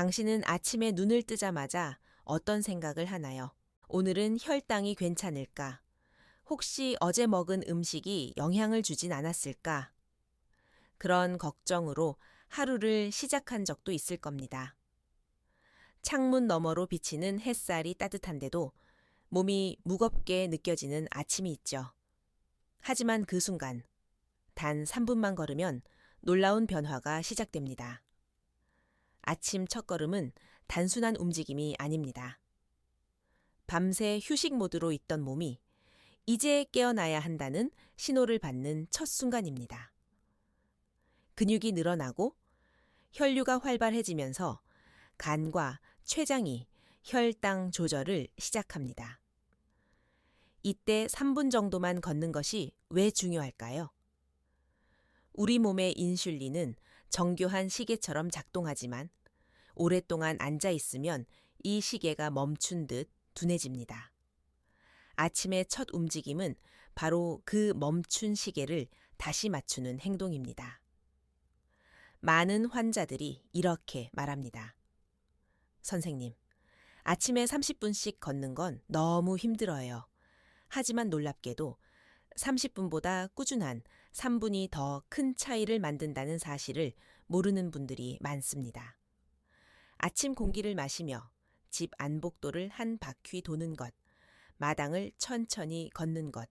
당신은 아침에 눈을 뜨자마자 어떤 생각을 하나요? 오늘은 혈당이 괜찮을까? 혹시 어제 먹은 음식이 영향을 주진 않았을까? 그런 걱정으로 하루를 시작한 적도 있을 겁니다. 창문 너머로 비치는 햇살이 따뜻한데도 몸이 무겁게 느껴지는 아침이 있죠. 하지만 그 순간, 단 3분만 걸으면 놀라운 변화가 시작됩니다. 아침 첫걸음은 단순한 움직임이 아닙니다. 밤새 휴식 모드로 있던 몸이 이제 깨어나야 한다는 신호를 받는 첫 순간입니다. 근육이 늘어나고 혈류가 활발해지면서 간과 췌장이 혈당 조절을 시작합니다. 이때 3분 정도만 걷는 것이 왜 중요할까요? 우리 몸의 인슐린은 정교한 시계처럼 작동하지만 오랫동안 앉아 있으면 이 시계가 멈춘 듯 둔해집니다. 아침의 첫 움직임은 바로 그 멈춘 시계를 다시 맞추는 행동입니다. 많은 환자들이 이렇게 말합니다. 선생님, 아침에 30분씩 걷는 건 너무 힘들어요. 하지만 놀랍게도 30분보다 꾸준한 3분이 더 큰 차이를 만든다는 사실을 모르는 분들이 많습니다. 아침 공기를 마시며 집 안복도를 한 바퀴 도는 것, 마당을 천천히 걷는 것,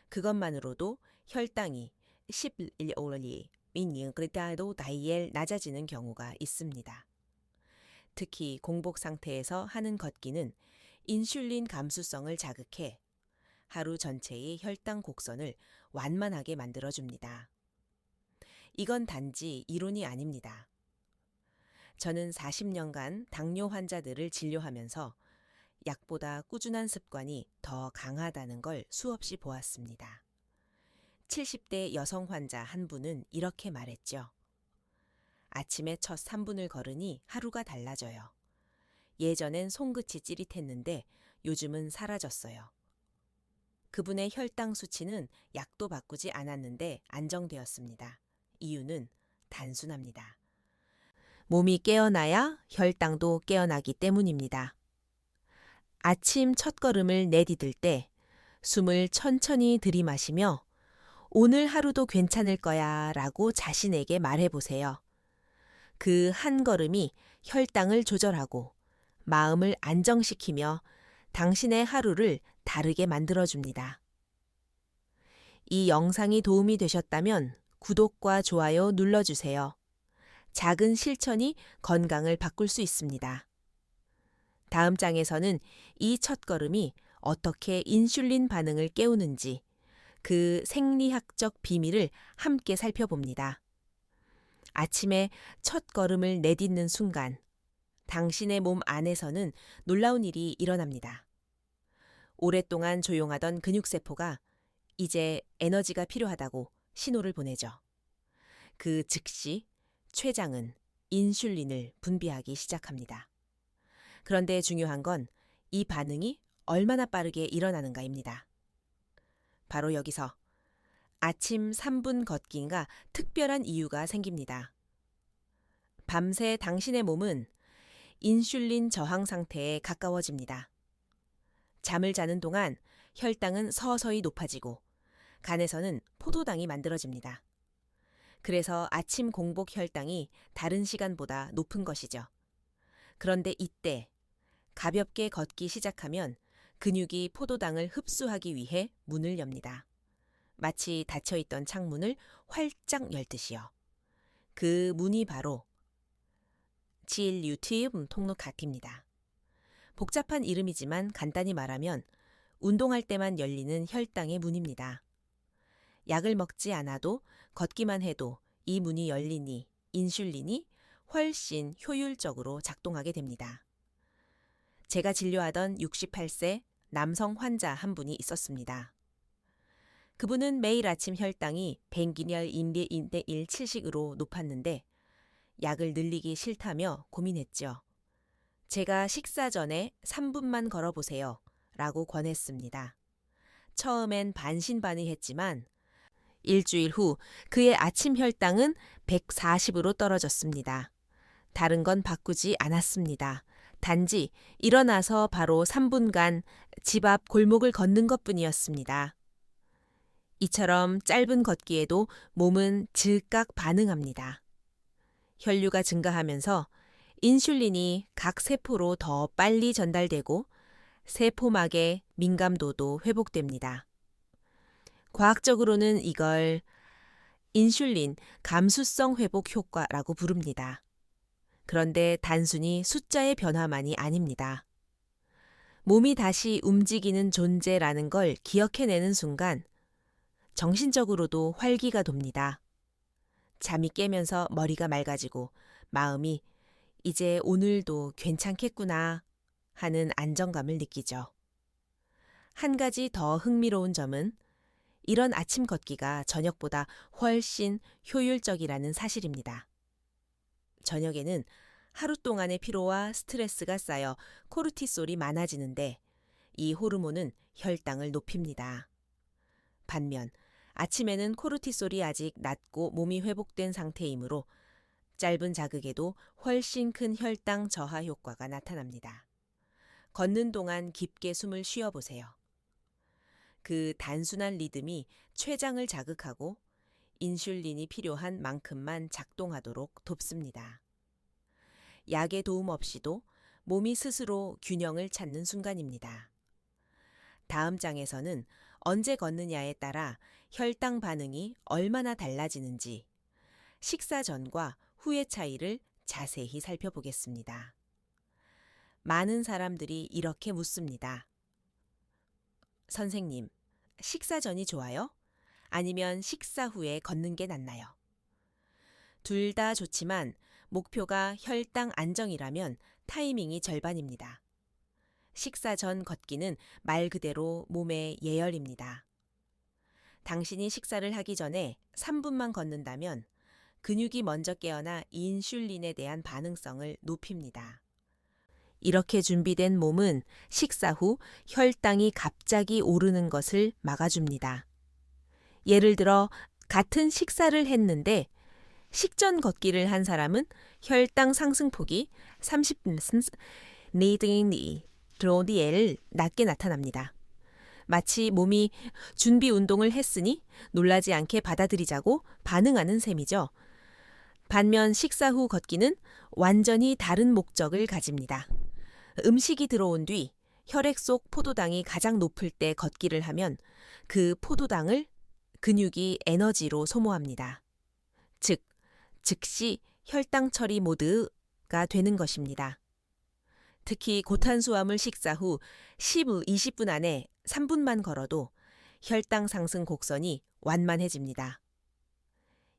그것만으로도 혈당이 11올리 민니그리타도 다이엘 낮아지는 경우가 있습니다. 특히 공복 상태에서 하는 걷기는 인슐린 감수성을 자극해 하루 전체의 혈당 곡선을 완만하게 만들어줍니다. 이건 단지 이론이 아닙니다. 저는 40년간 당뇨 환자들을 진료하면서 약보다 꾸준한 습관이 더 강하다는 걸 수없이 보았습니다. 70대 여성 환자 한 분은 이렇게 말했죠. 아침에 첫 3분을 걸으니 하루가 달라져요. 예전엔 손끝이 찌릿했는데 요즘은 사라졌어요. 그분의 혈당 수치는 약도 바꾸지 않았는데 안정되었습니다. 이유는 단순합니다. 몸이 깨어나야 혈당도 깨어나기 때문입니다. 아침 첫걸음을 내디딜 때 숨을 천천히 들이마시며 오늘 하루도 괜찮을 거야 라고 자신에게 말해보세요. 그 한 걸음이 혈당을 조절하고 마음을 안정시키며 당신의 하루를 다르게 만들어줍니다. 이 영상이 도움이 되셨다면 구독과 좋아요 눌러주세요. 작은 실천이 건강을 바꿀 수 있습니다. 다음 장에서는 이 첫걸음이 어떻게 인슐린 반응을 깨우는지 그 생리학적 비밀을 함께 살펴봅니다. 아침에 첫걸음을 내딛는 순간 당신의 몸 안에서는 놀라운 일이 일어납니다. 오랫동안 조용하던 근육세포가 이제 에너지가 필요하다고 신호를 보내죠. 그 즉시 췌장은 인슐린을 분비하기 시작합니다. 그런데 중요한 건 이 반응이 얼마나 빠르게 일어나는가입니다. 바로 여기서 아침 3분 걷기가 특별한 이유가 생깁니다. 밤새 당신의 몸은 인슐린 저항 상태에 가까워집니다. 잠을 자는 동안 혈당은 서서히 높아지고 간에서는 포도당이 만들어집니다. 그래서 아침 공복 혈당이 다른 시간보다 높은 것이죠. 그런데 이때 가볍게 걷기 시작하면 근육이 포도당을 흡수하기 위해 문을 엽니다. 마치 닫혀있던 창문을 활짝 열듯이요. 그 문이 바로 GLUT 통로카티입니다. 복잡한 이름이지만 간단히 말하면 운동할 때만 열리는 혈당의 문입니다. 약을 먹지 않아도 걷기만 해도 이 문이 열리니 인슐린이 훨씬 효율적으로 작동하게 됩니다. 제가 진료하던 68세 남성 환자 한 분이 있었습니다. 그분은 매일 아침 혈당이 뱅기열 인리인데 1/7씩으로 높았는데 약을 늘리기 싫다며 고민했죠. 제가 식사 전에 3분만 걸어보세요 라고 권했습니다. 처음엔 반신반의했지만 일주일 후 그의 아침 혈당은 140으로 떨어졌습니다. 다른 건 바꾸지 않았습니다. 단지 일어나서 바로 3분간 집 앞 골목을 걷는 것뿐이었습니다. 이처럼 짧은 걷기에도 몸은 즉각 반응합니다. 혈류가 증가하면서 인슐린이 각 세포로 더 빨리 전달되고 세포막의 민감도도 회복됩니다. 과학적으로는 이걸 인슐린 감수성 회복 효과라고 부릅니다. 그런데 단순히 숫자의 변화만이 아닙니다. 몸이 다시 움직이는 존재라는 걸 기억해내는 순간 정신적으로도 활기가 돕니다. 잠이 깨면서 머리가 맑아지고 마음이 이제 오늘도 괜찮겠구나 하는 안정감을 느끼죠. 한 가지 더 흥미로운 점은 이런 아침 걷기가 저녁보다 훨씬 효율적이라는 사실입니다. 저녁에는 하루 동안의 피로와 스트레스가 쌓여 코르티솔이 많아지는데 이 호르몬은 혈당을 높입니다. 반면 아침에는 코르티솔이 아직 낮고 몸이 회복된 상태이므로 짧은 자극에도 훨씬 큰 혈당 저하 효과가 나타납니다. 걷는 동안 깊게 숨을 쉬어보세요. 그 단순한 리듬이 췌장을 자극하고 인슐린이 필요한 만큼만 작동하도록 돕습니다. 약의 도움 없이도 몸이 스스로 균형을 찾는 순간입니다. 다음 장에서는 언제 걷느냐에 따라 혈당 반응이 얼마나 달라지는지, 식사 전과 후의 차이를 자세히 살펴보겠습니다. 많은 사람들이 이렇게 묻습니다. 선생님, 식사 전이 좋아요? 아니면 식사 후에 걷는 게 낫나요? 둘 다 좋지만 목표가 혈당 안정이라면 타이밍이 절반입니다. 식사 전 걷기는 말 그대로 몸의 예열입니다. 당신이 식사를 하기 전에 3분만 걷는다면 근육이 먼저 깨어나 인슐린에 대한 반응성을 높입니다. 이렇게 준비된 몸은 식사 후 혈당이 갑자기 오르는 것을 막아줍니다. 예를 들어 같은 식사를 했는데 식전 걷기를 한 사람은 혈당 상승폭이 30% 니드니로디엘 낮게 나타납니다. 마치 몸이 준비 운동을 했으니 놀라지 않게 받아들이자고 반응하는 셈이죠. 반면 식사 후 걷기는 완전히 다른 목적을 가집니다. 음식이 들어온 뒤 혈액 속 포도당이 가장 높을 때 걷기를 하면 그 포도당을 근육이 에너지로 소모합니다. 즉, 즉시 혈당 처리 모드가 되는 것입니다. 특히 고탄수화물 식사 후 20분 안에 3분만 걸어도 혈당 상승 곡선이 완만해집니다.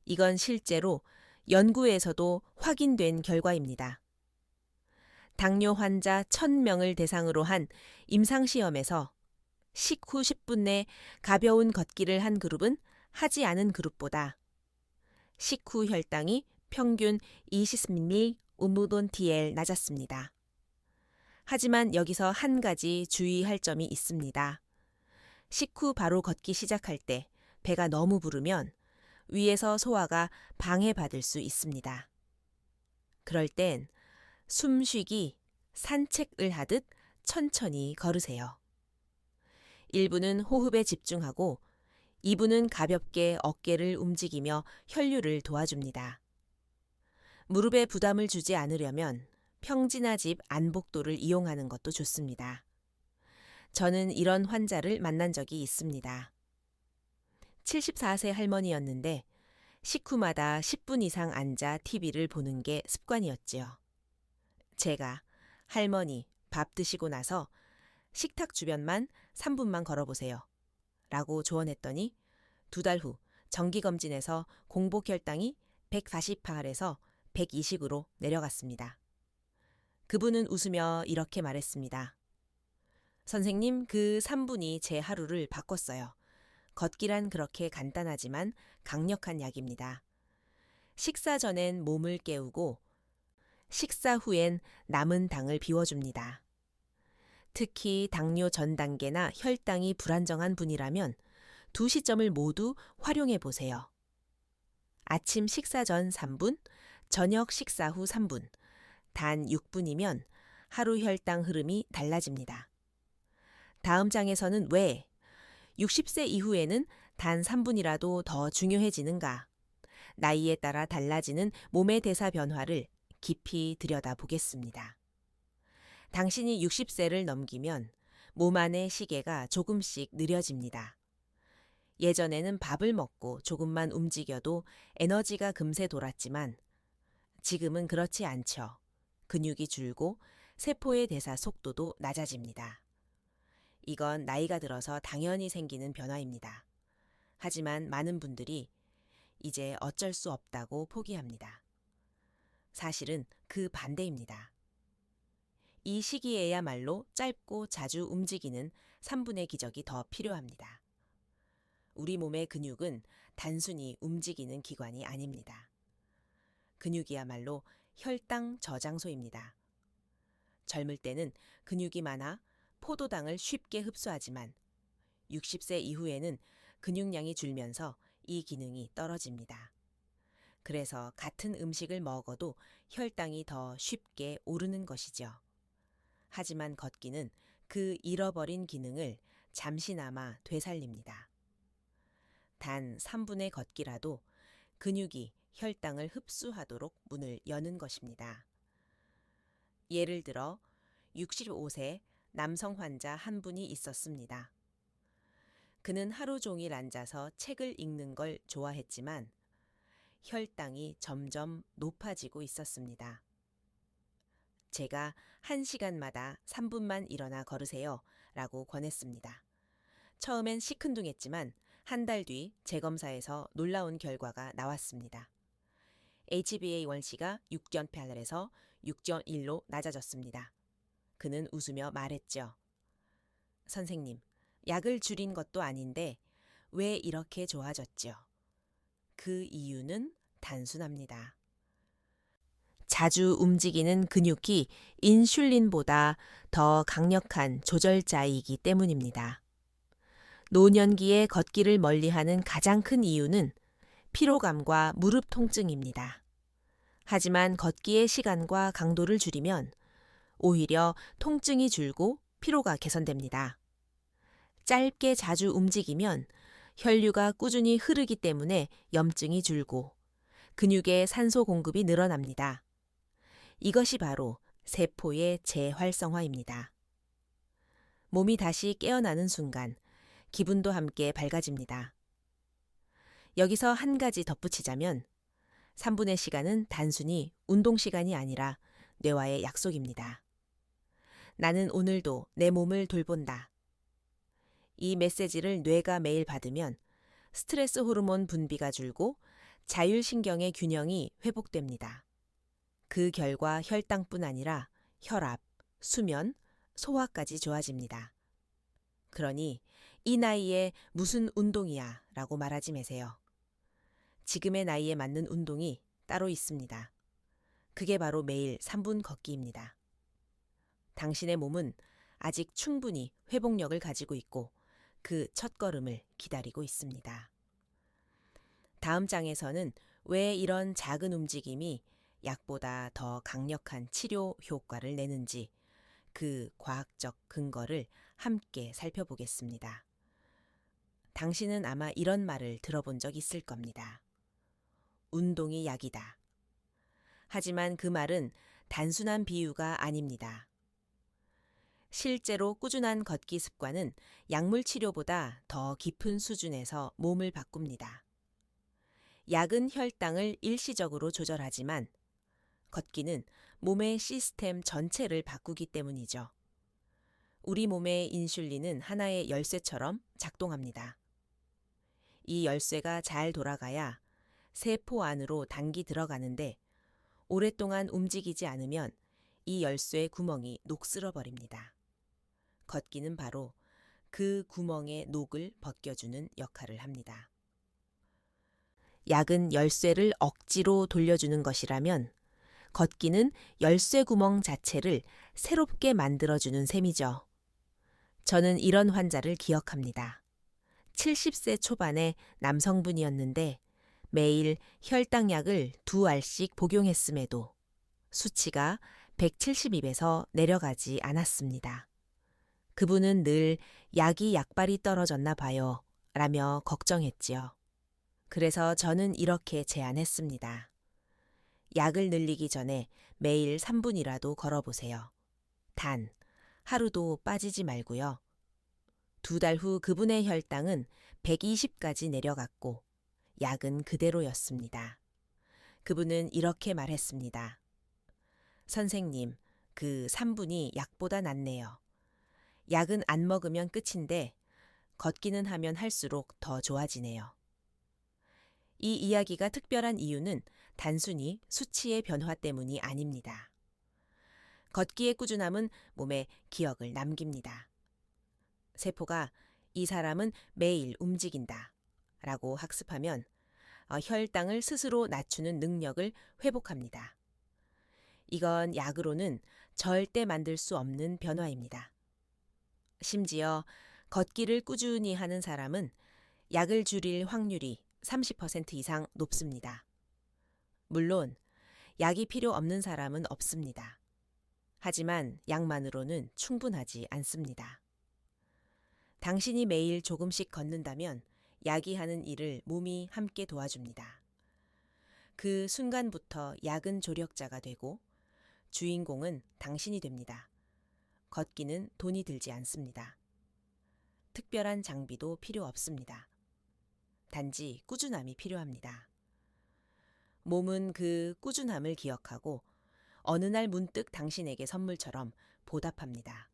이건 실제로 연구에서도 확인된 결과입니다. 당뇨 환자 1,000명을 대상으로 한 임상시험에서 식후 10분 내 가벼운 걷기를 한 그룹은 하지 않은 그룹보다 식후 혈당이 평균 20ml 우무돈-TL 낮았습니다. 하지만 여기서 한 가지 주의할 점이 있습니다. 식후 바로 걷기 시작할 때 배가 너무 부르면 위에서 소화가 방해받을 수 있습니다. 그럴 땐 숨쉬기, 산책을 하듯 천천히 걸으세요. 1분은 호흡에 집중하고 2분은 가볍게 어깨를 움직이며 혈류를 도와줍니다. 무릎에 부담을 주지 않으려면 평지나 집 안복도를 이용하는 것도 좋습니다. 저는 이런 환자를 만난 적이 있습니다. 74세 할머니였는데 식후마다 10분 이상 앉아 TV를 보는 게 습관이었지요. 제가 할머니 밥 드시고 나서 식탁 주변만 3분만 걸어보세요. 라고 조언했더니 2달 후 정기검진에서 공복 혈당이 148에서 120으로 내려갔습니다. 그분은 웃으며 이렇게 말했습니다. 선생님, 그 3분이 제 하루를 바꿨어요. 걷기란 그렇게 간단하지만 강력한 약입니다. 식사 전엔 몸을 깨우고 식사 후엔 남은 당을 비워줍니다. 특히 당뇨 전 단계나 혈당이 불안정한 분이라면 두 시점을 모두 활용해 보세요. 아침 식사 전 3분, 저녁 식사 후 3분, 단 6분이면 하루 혈당 흐름이 달라집니다. 다음 장에서는 왜 60세 이후에는 단 3분이라도 더 중요해지는가? 나이에 따라 달라지는 몸의 대사 변화를 깊이 들여다보겠습니다. 당신이 60세를 넘기면 몸 안의 시계가 조금씩 느려집니다. 예전에는 밥을 먹고 조금만 움직여도 에너지가 금세 돌았지만 지금은 그렇지 않죠. 근육이 줄고 세포의 대사 속도도 낮아집니다. 이건 나이가 들어서 당연히 생기는 변화입니다. 하지만 많은 분들이 이제 어쩔 수 없다고 포기합니다. 사실은 그 반대입니다. 이 시기에야말로 짧고 자주 움직이는 3분의 기적이 더 필요합니다. 우리 몸의 근육은 단순히 움직이는 기관이 아닙니다. 근육이야말로 혈당 저장소입니다. 젊을 때는 근육이 많아 포도당을 쉽게 흡수하지만 60세 이후에는 근육량이 줄면서 이 기능이 떨어집니다. 그래서 같은 음식을 먹어도 혈당이 더 쉽게 오르는 것이죠. 하지만 걷기는 그 잃어버린 기능을 잠시나마 되살립니다. 단 3분의 걷기라도 근육이 혈당을 흡수하도록 문을 여는 것입니다. 예를 들어 65세 남성 환자 한 분이 있었습니다. 그는 하루 종일 앉아서 책을 읽는 걸 좋아했지만 혈당이 점점 높아지고 있었습니다. 제가 1시간마다 3분만 일어나 걸으세요 라고 권했습니다. 처음엔 시큰둥했지만 한 달 뒤 재검사에서 놀라운 결과가 나왔습니다. HbA1c가 6.8에서 6.1로 낮아졌습니다. 그는 웃으며 말했죠. 선생님, 약을 줄인 것도 아닌데 왜 이렇게 좋아졌죠? 그 이유는 단순합니다. 자주 움직이는 근육이 인슐린보다 더 강력한 조절자이기 때문입니다. 노년기에 걷기를 멀리하는 가장 큰 이유는 피로감과 무릎 통증입니다. 하지만 걷기의 시간과 강도를 줄이면 오히려 통증이 줄고 피로가 개선됩니다. 짧게 자주 움직이면 혈류가 꾸준히 흐르기 때문에 염증이 줄고 근육의 산소 공급이 늘어납니다. 이것이 바로 세포의 재활성화입니다. 몸이 다시 깨어나는 순간 기분도 함께 밝아집니다. 여기서 한 가지 덧붙이자면 3분의 시간은 단순히 운동 시간이 아니라 뇌와의 약속입니다. 나는 오늘도 내 몸을 돌본다. 이 메시지를 뇌가 매일 받으면 스트레스 호르몬 분비가 줄고 자율신경의 균형이 회복됩니다. 그 결과 혈당뿐 아니라 혈압, 수면, 소화까지 좋아집니다. 그러니 이 나이에 무슨 운동이야 라고 말하지 마세요. 지금의 나이에 맞는 운동이 따로 있습니다. 그게 바로 매일 3분 걷기입니다. 당신의 몸은 아직 충분히 회복력을 가지고 있고 그 첫걸음을 기다리고 있습니다. 다음 장에서는 왜 이런 작은 움직임이 약보다 더 강력한 치료 효과를 내는지 그 과학적 근거를 함께 살펴보겠습니다. 당신은 아마 이런 말을 들어본 적 있을 겁니다. 운동이 약이다. 하지만 그 말은 단순한 비유가 아닙니다. 실제로 꾸준한 걷기 습관은 약물 치료보다 더 깊은 수준에서 몸을 바꿉니다. 약은 혈당을 일시적으로 조절하지만 걷기는 몸의 시스템 전체를 바꾸기 때문이죠. 우리 몸의 인슐린은 하나의 열쇠처럼 작동합니다. 이 열쇠가 잘 돌아가야 세포 안으로 당기 들어가는데 오랫동안 움직이지 않으면 이 열쇠의 구멍이 녹슬어 버립니다. 걷기는 바로 그 구멍의 녹을 벗겨주는 역할을 합니다. 약은 열쇠를 억지로 돌려주는 것이라면 걷기는 열쇠 구멍 자체를 새롭게 만들어주는 셈이죠. 저는 이런 환자를 기억합니다. 70세 초반의 남성분이었는데 매일 혈당약을 2알씩 복용했음에도 수치가 172에서 내려가지 않았습니다. 그분은 늘 약이 약발이 떨어졌나 봐요. 라며 걱정했지요. 그래서 저는 이렇게 제안했습니다. 약을 늘리기 전에 매일 3분이라도 걸어보세요. 단, 하루도 빠지지 말고요. 2달 후 그분의 혈당은 120까지 내려갔고 약은 그대로였습니다. 그분은 이렇게 말했습니다. 선생님, 그 3분이 약보다 낫네요. 약은 안 먹으면 끝인데 걷기는 하면 할수록 더 좋아지네요. 이 이야기가 특별한 이유는 단순히 수치의 변화 때문이 아닙니다. 걷기의 꾸준함은 몸에 기억을 남깁니다. 세포가 이 사람은 매일 움직인다 라고 학습하면 혈당을 스스로 낮추는 능력을 회복합니다. 이건 약으로는 절대 만들 수 없는 변화입니다. 심지어 걷기를 꾸준히 하는 사람은 약을 줄일 확률이 30% 이상 높습니다. 물론 약이 필요 없는 사람은 없습니다. 하지만 약만으로는 충분하지 않습니다. 당신이 매일 조금씩 걷는다면 약이 하는 일을 몸이 함께 도와줍니다. 그 순간부터 약은 조력자가 되고 주인공은 당신이 됩니다. 걷기는 돈이 들지 않습니다. 특별한 장비도 필요 없습니다. 단지 꾸준함이 필요합니다. 몸은 그 꾸준함을 기억하고 어느 날 문득 당신에게 선물처럼 보답합니다.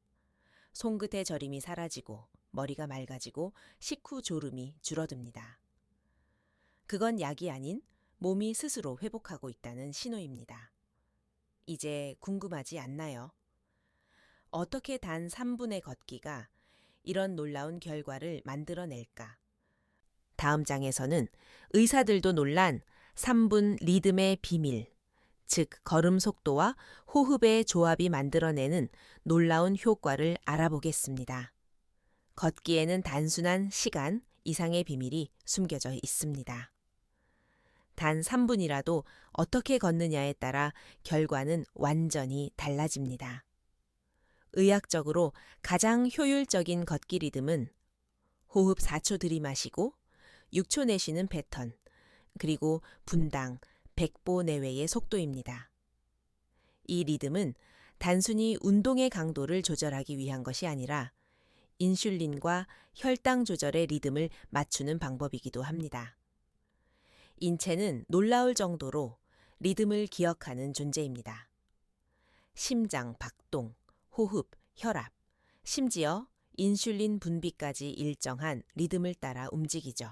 손끝의 저림이 사라지고 머리가 맑아지고 식후 졸음이 줄어듭니다. 그건 약이 아닌 몸이 스스로 회복하고 있다는 신호입니다. 이제 궁금하지 않나요? 어떻게 단 3분의 걷기가 이런 놀라운 결과를 만들어낼까? 다음 장에서는 의사들도 놀란 3분 리듬의 비밀, 즉 걸음 속도와 호흡의 조합이 만들어내는 놀라운 효과를 알아보겠습니다. 걷기에는 단순한 시간 이상의 비밀이 숨겨져 있습니다. 단 3분이라도 어떻게 걷느냐에 따라 결과는 완전히 달라집니다. 의학적으로 가장 효율적인 걷기 리듬은 호흡 4초 들이마시고 6초 내쉬는 패턴, 그리고 분당 100보 내외의 속도입니다. 이 리듬은 단순히 운동의 강도를 조절하기 위한 것이 아니라 인슐린과 혈당 조절의 리듬을 맞추는 방법이기도 합니다. 인체는 놀라울 정도로 리듬을 기억하는 존재입니다. 심장 박동, 호흡, 혈압, 심지어 인슐린 분비까지 일정한 리듬을 따라 움직이죠.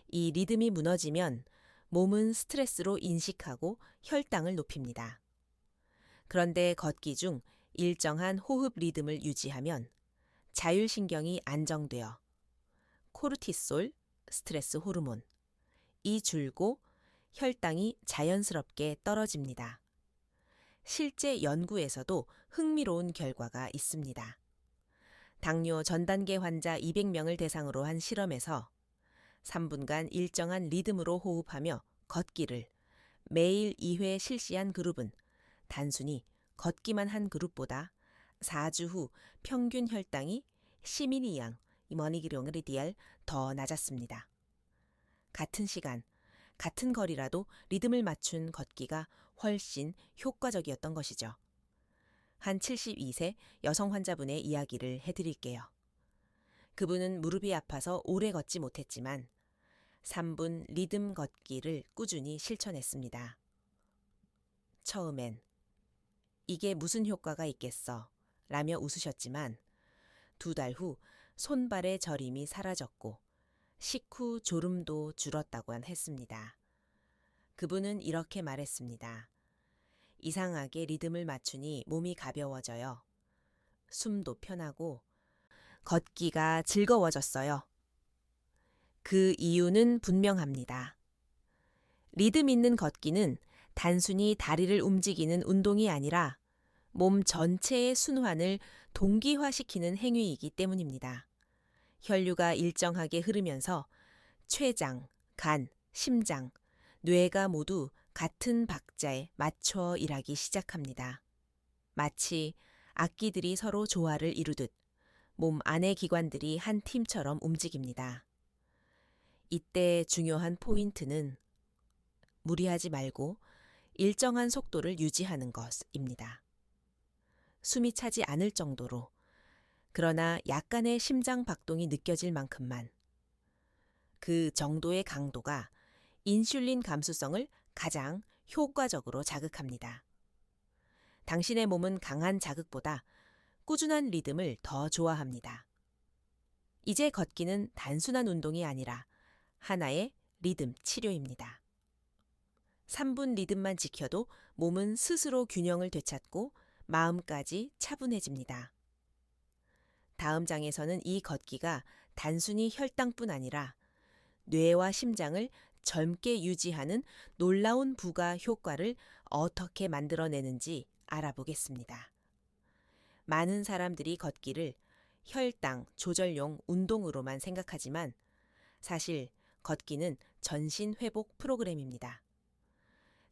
이 리듬이 무너지면 몸은 스트레스로 인식하고 혈당을 높입니다. 그런데 걷기 중 일정한 호흡 리듬을 유지하면 자율신경이 안정되어 코르티솔, 스트레스 호르몬, 이 줄고 혈당이 자연스럽게 떨어집니다. 실제 연구에서도 흥미로운 결과가 있습니다. 당뇨 전단계 환자 200명을 대상으로 한 실험에서 3분간 일정한 리듬으로 호흡하며 걷기를 매일 2회 실시한 그룹은 단순히 걷기만 한 그룹보다 4주 후 평균 혈당이 10mg 머니기룡리디알 더 낮았습니다. 같은 시간, 같은 거리라도 리듬을 맞춘 걷기가 훨씬 효과적이었던 것이죠. 한 72세 여성 환자분의 이야기를 해드릴게요. 그분은 무릎이 아파서 오래 걷지 못했지만 3분 리듬 걷기를 꾸준히 실천했습니다. 처음엔 이게 무슨 효과가 있겠어 라며 웃으셨지만 2달 후 손발의 저림이 사라졌고 식후 졸음도 줄었다고 했습니다. 그분은 이렇게 말했습니다. 이상하게 리듬을 맞추니 몸이 가벼워져요. 숨도 편하고 걷기가 즐거워졌어요. 그 이유는 분명합니다. 리듬 있는 걷기는 단순히 다리를 움직이는 운동이 아니라 몸 전체의 순환을 동기화시키는 행위이기 때문입니다. 혈류가 일정하게 흐르면서 췌장, 간, 심장, 뇌가 모두 같은 박자에 맞춰 일하기 시작합니다. 마치 악기들이 서로 조화를 이루듯 몸 안의 기관들이 한 팀처럼 움직입니다. 이때 중요한 포인트는 무리하지 말고 일정한 속도를 유지하는 것입니다. 숨이 차지 않을 정도로, 그러나 약간의 심장 박동이 느껴질 만큼만. 그 정도의 강도가 인슐린 감수성을 가장 효과적으로 자극합니다. 당신의 몸은 강한 자극보다 꾸준한 리듬을 더 좋아합니다. 이제 걷기는 단순한 운동이 아니라 하나의 리듬 치료입니다. 3분 리듬만 지켜도 몸은 스스로 균형을 되찾고 마음까지 차분해집니다. 다음 장에서는 이 걷기가 단순히 혈당뿐 아니라 뇌와 심장을 젊게 유지하는 놀라운 부가 효과를 어떻게 만들어내는지 알아보겠습니다. 많은 사람들이 걷기를 혈당 조절용 운동으로만 생각하지만 사실 걷기는 전신 회복 프로그램입니다.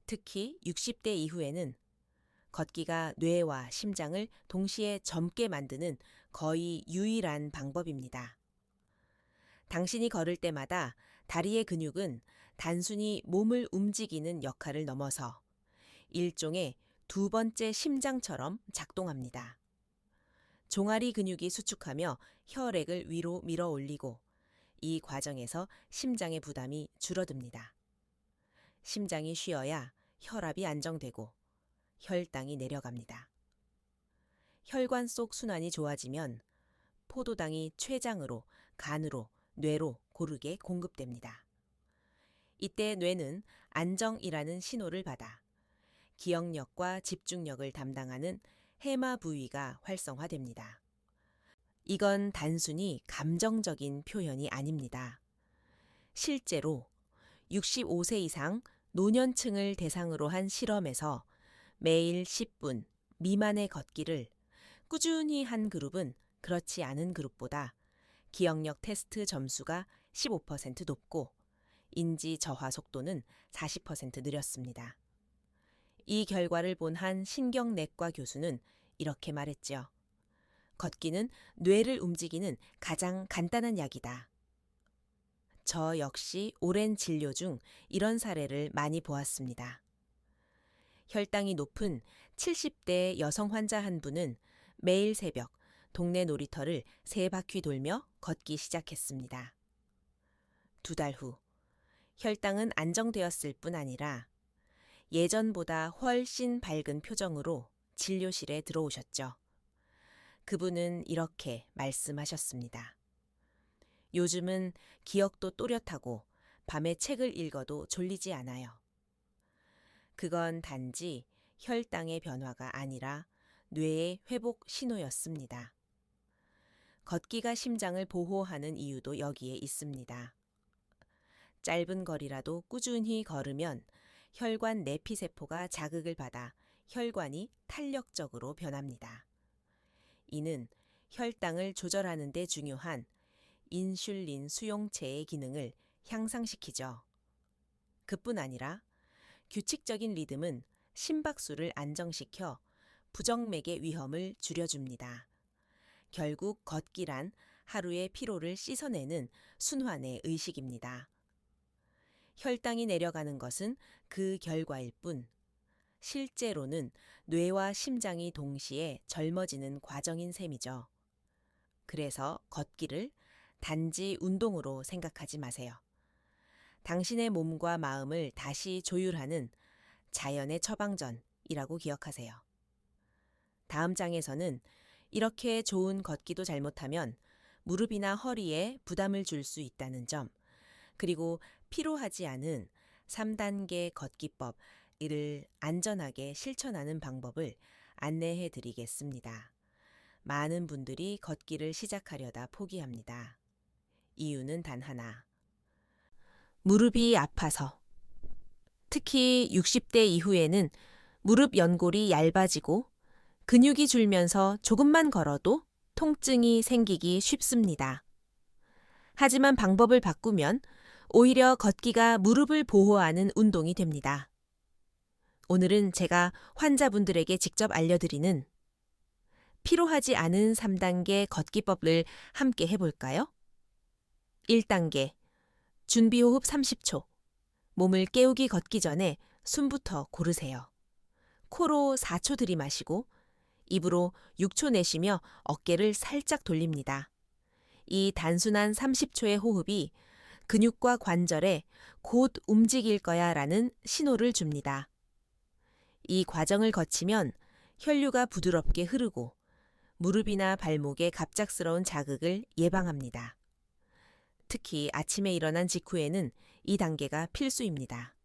특히 60대 이후에는 걷기가 뇌와 심장을 동시에 젊게 만드는 거의 유일한 방법입니다. 당신이 걸을 때마다 다리의 근육은 단순히 몸을 움직이는 역할을 넘어서 일종의 두 번째 심장처럼 작동합니다. 종아리 근육이 수축하며 혈액을 위로 밀어 올리고 이 과정에서 심장의 부담이 줄어듭니다. 심장이 쉬어야 혈압이 안정되고 혈당이 내려갑니다. 혈관 속 순환이 좋아지면 포도당이 췌장으로, 간으로, 뇌로 고르게 공급됩니다. 이때 뇌는 안정이라는 신호를 받아 기억력과 집중력을 담당하는 해마 부위가 활성화됩니다. 이건 단순히 감정적인 표현이 아닙니다. 실제로 65세 이상 노년층을 대상으로 한 실험에서 매일 10분 미만의 걷기를 꾸준히 한 그룹은 그렇지 않은 그룹보다 기억력 테스트 점수가 15% 높고 인지 저하 속도는 40% 느렸습니다. 이 결과를 본 한 신경내과 교수는 이렇게 말했죠. 걷기는 뇌를 움직이는 가장 간단한 약이다. 저 역시 오랜 진료 중 이런 사례를 많이 보았습니다. 혈당이 높은 70대 여성 환자 한 분은 매일 새벽 동네 놀이터를 3바퀴 돌며 걷기 시작했습니다. 2달 후 혈당은 안정되었을 뿐 아니라 예전보다 훨씬 밝은 표정으로 진료실에 들어오셨죠. 그분은 이렇게 말씀하셨습니다. 요즘은 기억도 또렷하고 밤에 책을 읽어도 졸리지 않아요. 그건 단지 혈당의 변화가 아니라 뇌의 회복 신호였습니다. 걷기가 심장을 보호하는 이유도 여기에 있습니다. 짧은 거리라도 꾸준히 걸으면 혈관 내피세포가 자극을 받아 혈관이 탄력적으로 변합니다. 이는 혈당을 조절하는 데 중요한 인슐린 수용체의 기능을 향상시키죠. 그뿐 아니라 규칙적인 리듬은 심박수를 안정시켜 부정맥의 위험을 줄여줍니다. 결국 걷기란 하루의 피로를 씻어내는 순환의 의식입니다. 혈당이 내려가는 것은 그 결과일 뿐, 실제로는 뇌와 심장이 동시에 젊어지는 과정인 셈이죠. 그래서 걷기를 단지 운동으로 생각하지 마세요. 당신의 몸과 마음을 다시 조율하는 자연의 처방전이라고 기억하세요. 다음 장에서는 이렇게 좋은 걷기도 잘못하면 무릎이나 허리에 부담을 줄 수 있다는 점, 그리고 필요하지 않은 3단계 걷기법, 이를 안전하게 실천하는 방법을 안내해 드리겠습니다. 많은 분들이 걷기를 시작하려다 포기합니다. 이유는 단 하나. 무릎이 아파서. 특히 60대 이후에는 무릎 연골이 얇아지고 근육이 줄면서 조금만 걸어도 통증이 생기기 쉽습니다. 하지만 방법을 바꾸면 오히려 걷기가 무릎을 보호하는 운동이 됩니다. 오늘은 제가 환자분들에게 직접 알려드리는 피로하지 않은 3단계 걷기법을 함께 해볼까요? 1단계, 준비호흡 30초. 몸을 깨우기 걷기 전에 숨부터 고르세요. 코로 4초 들이마시고 입으로 6초 내쉬며 어깨를 살짝 돌립니다. 이 단순한 30초의 호흡이 근육과 관절에 곧 움직일 거야 라는 신호를 줍니다. 이 과정을 거치면 혈류가 부드럽게 흐르고 무릎이나 발목의 갑작스러운 자극을 예방합니다. 특히 아침에 일어난 직후에는 이 단계가 필수입니다.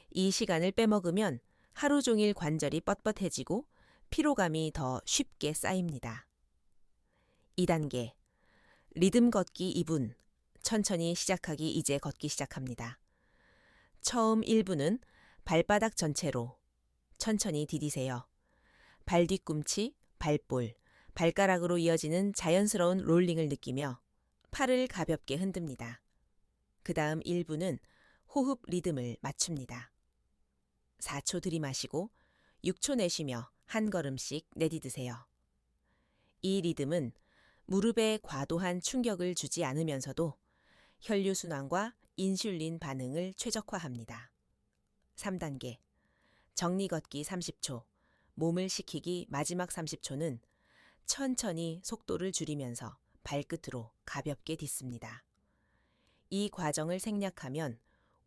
이 시간을 빼먹으면 하루 종일 관절이 뻣뻣해지고 피로감이 더 쉽게 쌓입니다. 2단계, 리듬 걷기 2분. 천천히 시작하기 이제 걷기 시작합니다. 처음 1분은 발바닥 전체로 천천히 디디세요. 발 뒤꿈치, 발볼, 발가락으로 이어지는 자연스러운 롤링을 느끼며 팔을 가볍게 흔듭니다. 그 다음 1분은 호흡 리듬을 맞춥니다. 4초 들이마시고 6초 내쉬며 한 걸음씩 내디드세요. 이 리듬은 무릎에 과도한 충격을 주지 않으면서도 혈류순환과 인슐린 반응을 최적화합니다. 3단계, 정리 걷기 30초, 몸을 식히기 마지막 30초는 천천히 속도를 줄이면서 발끝으로 가볍게 딛습니다. 이 과정을 생략하면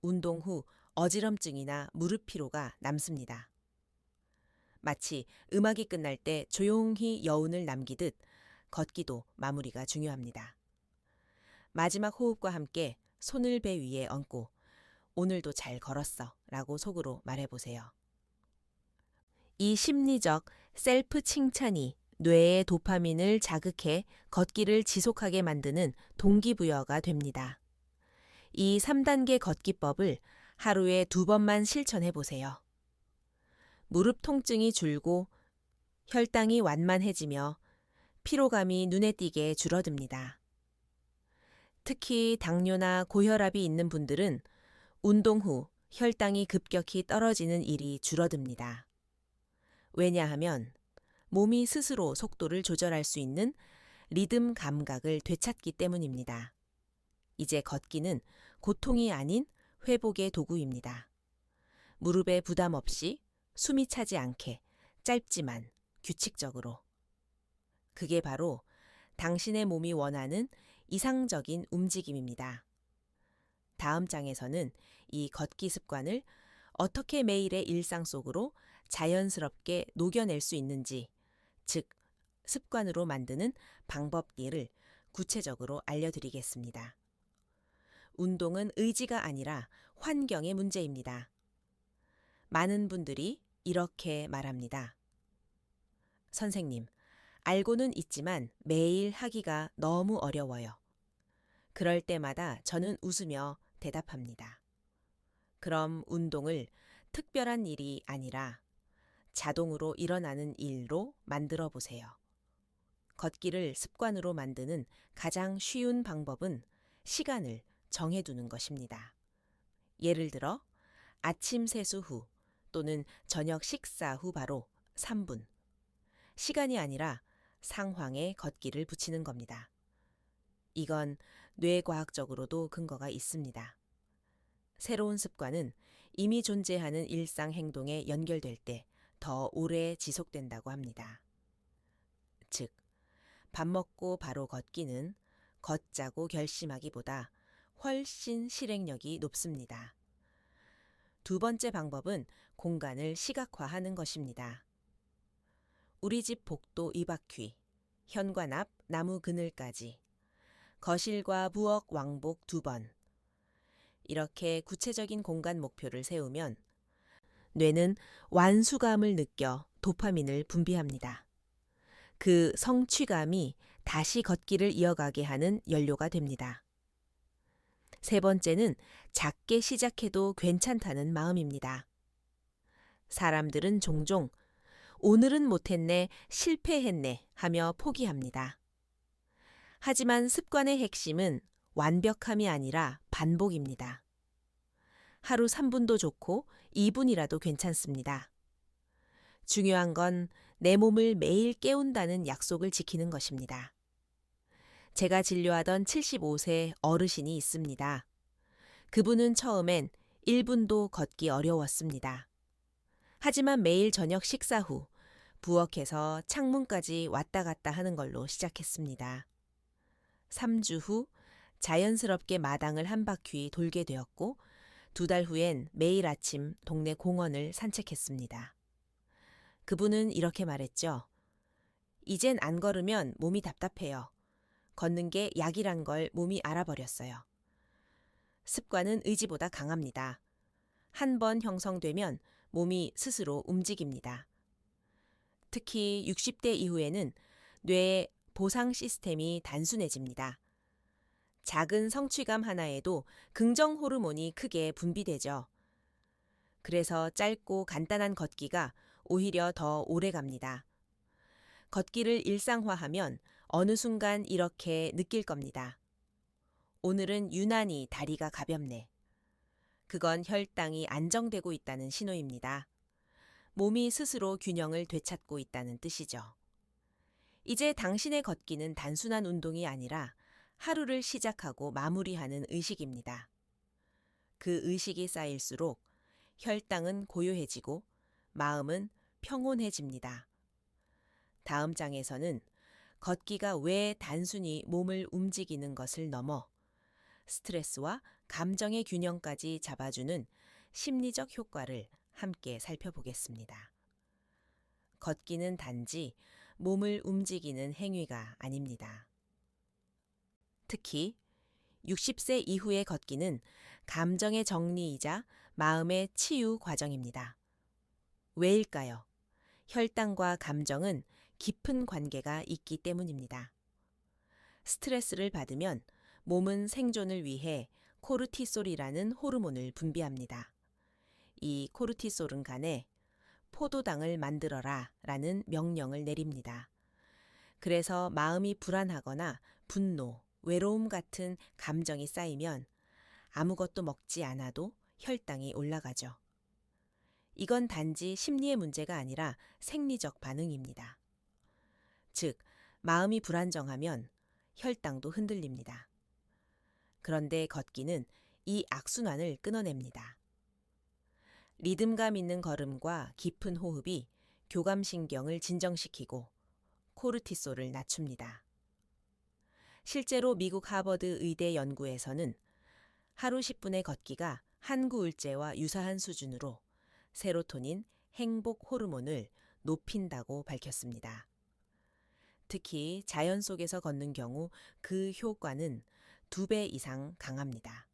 운동 후 어지럼증이나 무릎 피로가 남습니다. 마치 음악이 끝날 때 조용히 여운을 남기듯 걷기도 마무리가 중요합니다. 마지막 호흡과 함께 손을 배 위에 얹고 오늘도 잘 걸었어 라고 속으로 말해보세요. 이 심리적 셀프 칭찬이 뇌의 도파민을 자극해 걷기를 지속하게 만드는 동기부여가 됩니다. 이 3단계 걷기법을 하루에 2번만 실천해 보세요. 무릎 통증이 줄고 혈당이 완만해지며 피로감이 눈에 띄게 줄어듭니다. 특히 당뇨나 고혈압이 있는 분들은 운동 후 혈당이 급격히 떨어지는 일이 줄어듭니다. 왜냐하면 몸이 스스로 속도를 조절할 수 있는 리듬 감각을 되찾기 때문입니다. 이제 걷기는 고통이 아닌 회복의 도구입니다. 무릎에 부담 없이 숨이 차지 않게 짧지만 규칙적으로. 그게 바로 당신의 몸이 원하는 이상적인 움직임입니다. 다음 장에서는 이 걷기 습관을 어떻게 매일의 일상 속으로 자연스럽게 녹여낼 수 있는지, 즉 습관으로 만드는 방법들을 구체적으로 알려드리겠습니다. 운동은 의지가 아니라 환경의 문제입니다. 많은 분들이 이렇게 말합니다. 선생님, 알고는 있지만 매일 하기가 너무 어려워요. 그럴 때마다 저는 웃으며 대답합니다. 그럼 운동을 특별한 일이 아니라 자동으로 일어나는 일로 만들어 보세요. 걷기를 습관으로 만드는 가장 쉬운 방법은 시간을 정해두는 것입니다. 예를 들어 아침 세수 후 또는 저녁 식사 후 바로 3분. 시간이 아니라 상황에 걷기를 붙이는 겁니다. 이건 뇌과학적으로도 근거가 있습니다. 새로운 습관은 이미 존재하는 일상 행동에 연결될 때 더 오래 지속된다고 합니다. 즉, 밥 먹고 바로 걷기는 걷자고 결심하기보다 훨씬 실행력이 높습니다. 두 번째 방법은 공간을 시각화하는 것입니다. 우리 집 복도 2바퀴, 현관 앞 나무 그늘까지, 거실과 부엌 왕복 2번. 이렇게 구체적인 공간 목표를 세우면 뇌는 완수감을 느껴 도파민을 분비합니다. 그 성취감이 다시 걷기를 이어가게 하는 연료가 됩니다. 세 번째는 작게 시작해도 괜찮다는 마음입니다. 사람들은 종종 오늘은 못했네, 실패했네 하며 포기합니다. 하지만 습관의 핵심은 완벽함이 아니라 반복입니다. 하루 3분도 좋고 2분이라도 괜찮습니다. 중요한 건 내 몸을 매일 깨운다는 약속을 지키는 것입니다. 제가 진료하던 75세 어르신이 있습니다. 그분은 처음엔 1분도 걷기 어려웠습니다. 하지만 매일 저녁 식사 후 부엌에서 창문까지 왔다 갔다 하는 걸로 시작했습니다. 3주 후 자연스럽게 마당을 한 바퀴 돌게 되었고 2달 후엔 매일 아침 동네 공원을 산책했습니다. 그분은 이렇게 말했죠. 이젠 안 걸으면 몸이 답답해요. 걷는 게 약이란 걸 몸이 알아버렸어요. 습관은 의지보다 강합니다. 한 번 형성되면 몸이 스스로 움직입니다. 특히 60대 이후에는 뇌의 보상 시스템이 단순해집니다. 작은 성취감 하나에도 긍정 호르몬이 크게 분비되죠. 그래서 짧고 간단한 걷기가 오히려 더 오래 갑니다. 걷기를 일상화하면 어느 순간 이렇게 느낄 겁니다. 오늘은 유난히 다리가 가볍네. 그건 혈당이 안정되고 있다는 신호입니다. 몸이 스스로 균형을 되찾고 있다는 뜻이죠. 이제 당신의 걷기는 단순한 운동이 아니라 하루를 시작하고 마무리하는 의식입니다. 그 의식이 쌓일수록 혈당은 고요해지고 마음은 평온해집니다. 다음 장에서는 걷기가 왜 단순히 몸을 움직이는 것을 넘어 스트레스와 감정의 균형까지 잡아주는 심리적 효과를 함께 살펴보겠습니다. 걷기는 단지 몸을 움직이는 행위가 아닙니다. 특히 60세 이후의 걷기는 감정의 정리이자 마음의 치유 과정입니다. 왜일까요? 혈당과 감정은 깊은 관계가 있기 때문입니다. 스트레스를 받으면 몸은 생존을 위해 코르티솔이라는 호르몬을 분비합니다. 이 코르티솔은 간에 포도당을 만들어라 라는 명령을 내립니다. 그래서 마음이 불안하거나 분노, 외로움 같은 감정이 쌓이면 아무것도 먹지 않아도 혈당이 올라가죠. 이건 단지 심리의 문제가 아니라 생리적 반응입니다. 즉, 마음이 불안정하면 혈당도 흔들립니다. 그런데 걷기는 이 악순환을 끊어냅니다. 리듬감 있는 걸음과 깊은 호흡이 교감신경을 진정시키고 코르티솔을 낮춥니다. 실제로 미국 하버드 의대 연구에서는 하루 10분의 걷기가 한구울제와 유사한 수준으로 세로토닌, 행복 호르몬을 높인다고 밝혔습니다. 특히 자연 속에서 걷는 경우 그 효과는 2배 이상 강합니다.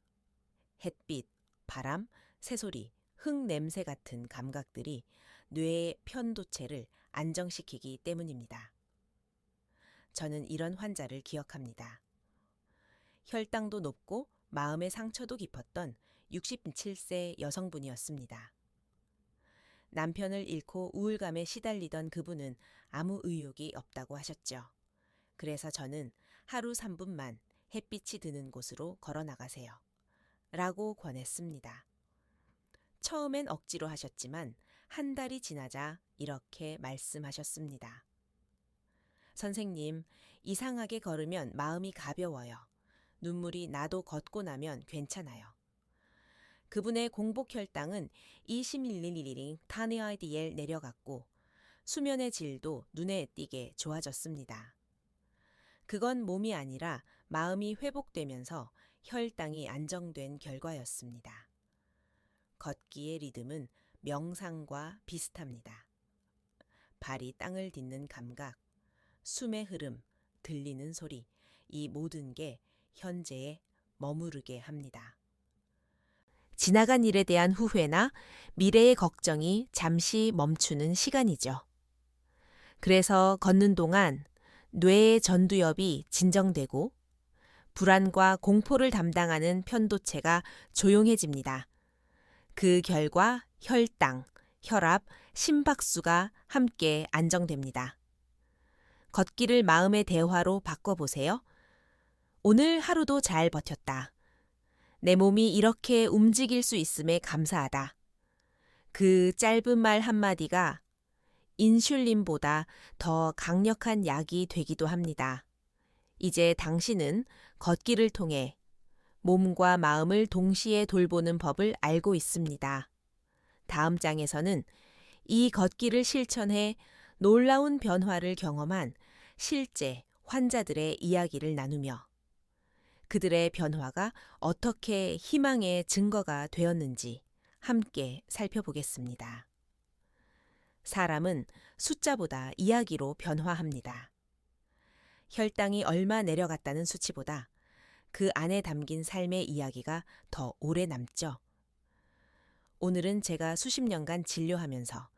햇빛, 바람, 새소리, 흙 냄새 같은 감각들이 뇌의 편도체를 안정시키기 때문입니다. 저는 이런 환자를 기억합니다. 혈당도 높고 마음의 상처도 깊었던 67세 여성분이었습니다. 남편을 잃고 우울감에 시달리던 그분은 아무 의욕이 없다고 하셨죠. 그래서 저는 하루 3분만 햇빛이 드는 곳으로 걸어 나가세요. 라고 권했습니다. 처음엔 억지로 하셨지만 한 달이 지나자 이렇게 말씀하셨습니다. 선생님, 이상하게 걸으면 마음이 가벼워요. 눈물이 나도 걷고 나면 괜찮아요. 그분의 공복 혈당은 20ml 타니아이디엘 내려갔고 수면의 질도 눈에 띄게 좋아졌습니다. 그건 몸이 아니라 마음이 회복되면서 혈당이 안정된 결과였습니다. 걷기의 리듬은 명상과 비슷합니다. 발이 땅을 딛는 감각, 숨의 흐름, 들리는 소리, 이 모든 게 현재에 머무르게 합니다. 지나간 일에 대한 후회나 미래의 걱정이 잠시 멈추는 시간이죠. 그래서 걷는 동안 뇌의 전두엽이 진정되고 불안과 공포를 담당하는 편도체가 조용해집니다. 그 결과 혈당, 혈압, 심박수가 함께 안정됩니다. 걷기를 마음의 대화로 바꿔보세요. 오늘 하루도 잘 버텼다. 내 몸이 이렇게 움직일 수 있음에 감사하다. 그 짧은 말 한마디가 인슐린보다 더 강력한 약이 되기도 합니다. 이제 당신은 걷기를 통해 몸과 마음을 동시에 돌보는 법을 알고 있습니다. 다음 장에서는 이 걷기를 실천해 놀라운 변화를 경험한 실제 환자들의 이야기를 나누며 그들의 변화가 어떻게 희망의 증거가 되었는지 함께 살펴보겠습니다. 사람은 숫자보다 이야기로 변화합니다. 혈당이 얼마 내려갔다는 수치보다 그 안에 담긴 삶의 이야기가 더 오래 남죠. 오늘은 제가 수십 년간 진료하면서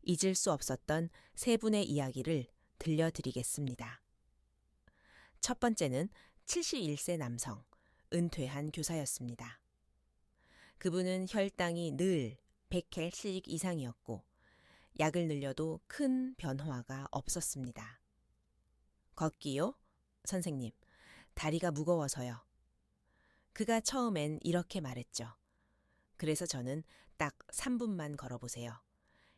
잊을 수 없었던 세 분의 이야기를 들려드리겠습니다. 첫 번째는 71세 남성, 은퇴한 교사였습니다. 그분은 혈당이 늘 100캘씩 이상이었고 약을 늘려도 큰 변화가 없었습니다. 걷기요? 선생님, 다리가 무거워서요. 그가 처음엔 이렇게 말했죠. 그래서 저는 딱 3분만 걸어보세요.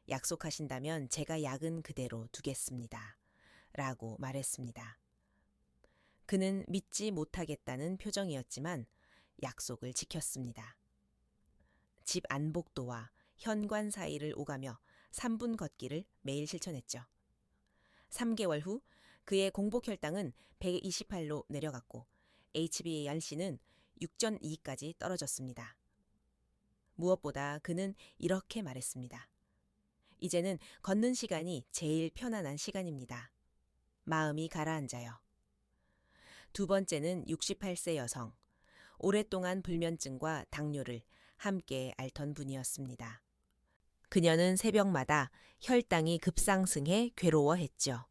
약속하신다면 제가 약은 그대로 두겠습니다. 라고 말했습니다. 그는 믿지 못하겠다는 표정이었지만 약속을 지켰습니다. 집 안복도와 현관 사이를 오가며 3분 걷기를 매일 실천했죠. 3개월 후 그의 공복 혈당은 128로 내려갔고 HbA1c는 6.2까지 떨어졌습니다. 무엇보다 그는 이렇게 말했습니다. 이제는 걷는 시간이 제일 편안한 시간입니다. 마음이 가라앉아요. 두 번째는 68세 여성, 오랫동안 불면증과 당뇨를 함께 앓던 분이었습니다. 그녀는 새벽마다 혈당이 급상승해 괴로워했죠.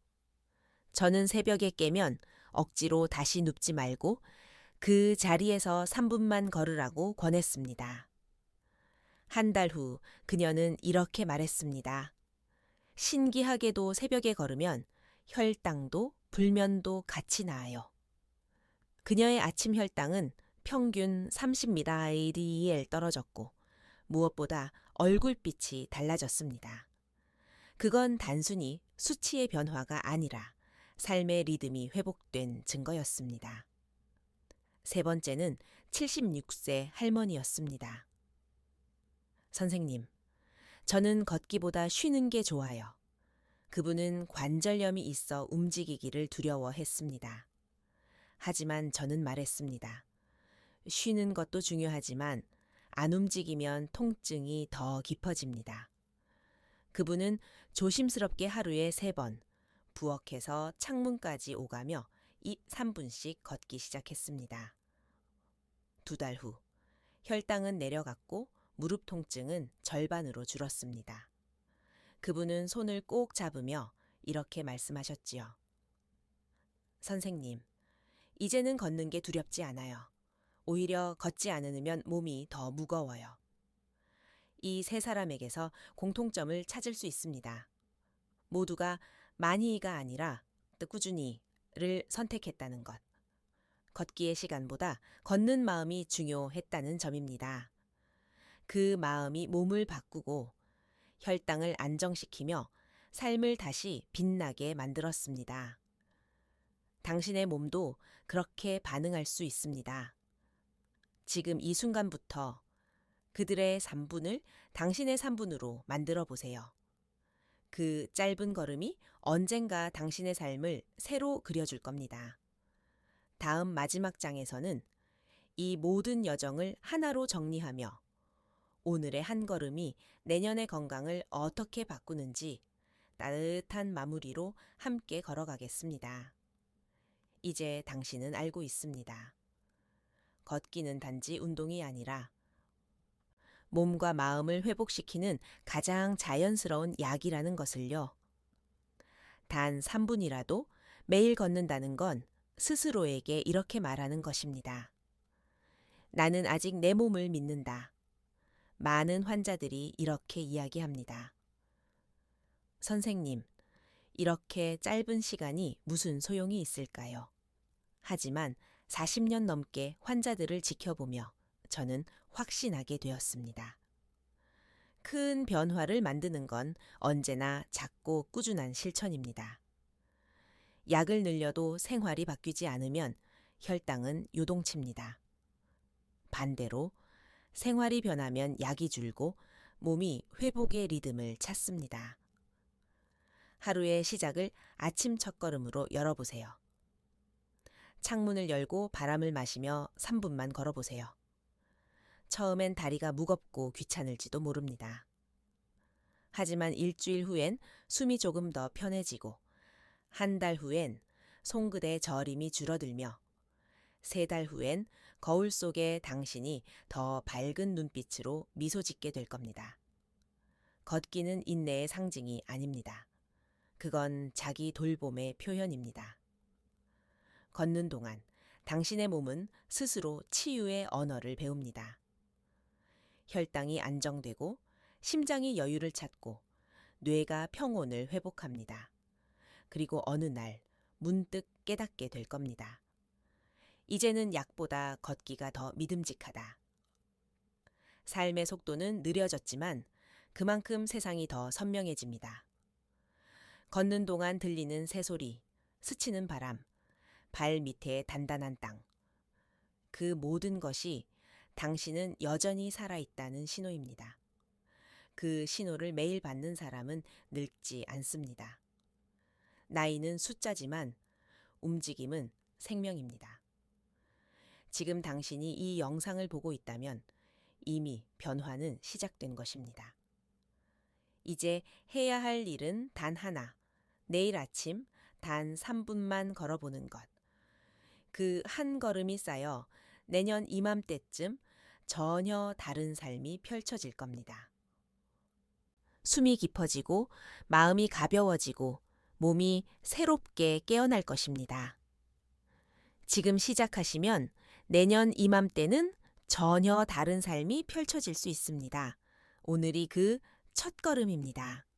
저는 새벽에 깨면 억지로 다시 눕지 말고 그 자리에서 3분만 걸으라고 권했습니다. 한 달 후 그녀는 이렇게 말했습니다. 신기하게도 새벽에 걸으면 혈당도 불면도 같이 나아요. 그녀의 아침 혈당은 평균 30mAdL 떨어졌고 무엇보다 얼굴빛이 달라졌습니다. 그건 단순히 수치의 변화가 아니라 삶의 리듬이 회복된 증거였습니다. 세 번째는 76세 할머니였습니다. 선생님, 저는 걷기보다 쉬는 게 좋아요. 그분은 관절염이 있어 움직이기를 두려워했습니다. 하지만 저는 말했습니다. 쉬는 것도 중요하지만 안 움직이면 통증이 더 깊어집니다. 그분은 조심스럽게 하루에 3번, 부엌에서 창문까지 오가며 3분씩 걷기 시작했습니다. 2달 후, 혈당은 내려갔고 무릎 통증은 절반으로 줄었습니다. 그분은 손을 꼭 잡으며 이렇게 말씀하셨지요. 선생님, 이제는 걷는 게 두렵지 않아요. 오히려 걷지 않으면 몸이 더 무거워요. 이 세 사람에게서 공통점을 찾을 수 있습니다. 모두가 많이가 아니라 꾸준히를 선택했다는 것. 걷기의 시간보다 걷는 마음이 중요했다는 점입니다. 그 마음이 몸을 바꾸고 혈당을 안정시키며 삶을 다시 빛나게 만들었습니다. 당신의 몸도 그렇게 반응할 수 있습니다. 지금 이 순간부터 그들의 3분을 당신의 3분으로 만들어 보세요. 그 짧은 걸음이 언젠가 당신의 삶을 새로 그려줄 겁니다. 다음 마지막 장에서는 이 모든 여정을 하나로 정리하며 오늘의 한 걸음이 내년의 건강을 어떻게 바꾸는지 따뜻한 마무리로 함께 걸어가겠습니다. 이제 당신은 알고 있습니다. 걷기는 단지 운동이 아니라 몸과 마음을 회복시키는 가장 자연스러운 약이라는 것을요. 단 3분이라도 매일 걷는다는 건 스스로에게 이렇게 말하는 것입니다. 나는 아직 내 몸을 믿는다. 많은 환자들이 이렇게 이야기합니다. 선생님, 이렇게 짧은 시간이 무슨 소용이 있을까요? 하지만 40년 넘게 환자들을 지켜보며 저는 확신하게 되었습니다. 큰 변화를 만드는 건 언제나 작고 꾸준한 실천입니다. 약을 늘려도 생활이 바뀌지 않으면 혈당은 요동칩니다. 반대로 생활이 변하면 약이 줄고 몸이 회복의 리듬을 찾습니다. 하루의 시작을 아침 첫걸음으로 열어보세요. 창문을 열고 바람을 마시며 3분만 걸어보세요. 처음엔 다리가 무겁고 귀찮을지도 모릅니다. 하지만 일주일 후엔 숨이 조금 더 편해지고, 한 달 후엔 손끝의 저림이 줄어들며, 3달 후엔 거울 속의 당신이 더 밝은 눈빛으로 미소 짓게 될 겁니다. 걷기는 인내의 상징이 아닙니다. 그건 자기 돌봄의 표현입니다. 걷는 동안 당신의 몸은 스스로 치유의 언어를 배웁니다. 혈당이 안정되고 심장이 여유를 찾고 뇌가 평온을 회복합니다. 그리고 어느 날 문득 깨닫게 될 겁니다. 이제는 약보다 걷기가 더 믿음직하다. 삶의 속도는 느려졌지만 그만큼 세상이 더 선명해집니다. 걷는 동안 들리는 새소리, 스치는 바람, 발 밑에 단단한 땅. 그 모든 것이 당신은 여전히 살아있다는 신호입니다. 그 신호를 매일 받는 사람은 늙지 않습니다. 나이는 숫자지만 움직임은 생명입니다. 지금 당신이 이 영상을 보고 있다면 이미 변화는 시작된 것입니다. 이제 해야 할 일은 단 하나, 내일 아침 단 3분만 걸어보는 것. 그 한 걸음이 쌓여 내년 이맘때쯤 전혀 다른 삶이 펼쳐질 겁니다. 숨이 깊어지고 마음이 가벼워지고 몸이 새롭게 깨어날 것입니다. 지금 시작하시면 내년 이맘때는 전혀 다른 삶이 펼쳐질 수 있습니다. 오늘이 그 첫걸음입니다.